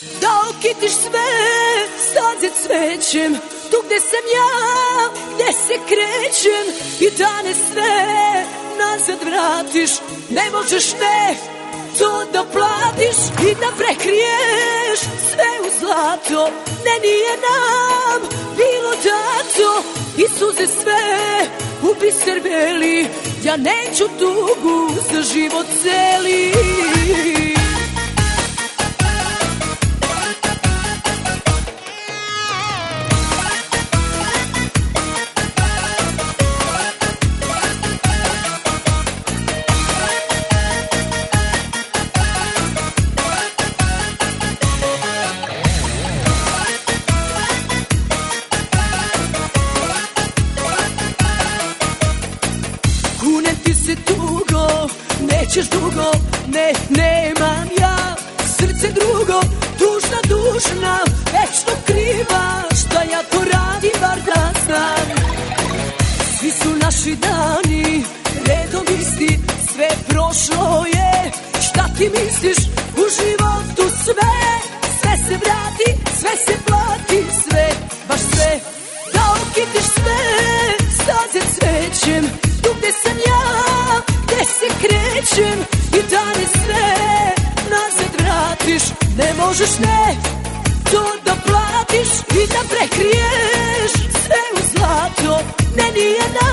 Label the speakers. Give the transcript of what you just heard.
Speaker 1: Da okitiš sve staze cvećem, tu gde sam ja, gde se krećem, i dane sve nazad vratiš. Ne možeš ne to da platiš i da prekriješ sve u zlato. Ne, nije nam bilo dato i suze sve u biser beli. Ja neću tugu za život celi. Kunem ti se tugo, nećeš dugo, ne, nemam ja srce drugo, dužna, večno kriva, šta ja to radim, bar da znam. Svi su naši dani redom isti, sve prošlo je, šta ti misliš u životu sve, sve se vrati, sve se plati, sve, baš sve, da okitiš sve staze cvećem, tu gde sam ja, gde se krećem, i dane sve nazad vratiš. Ne možeš ne to da platiš i da prekriješ sve u zlato. Ne, nije nam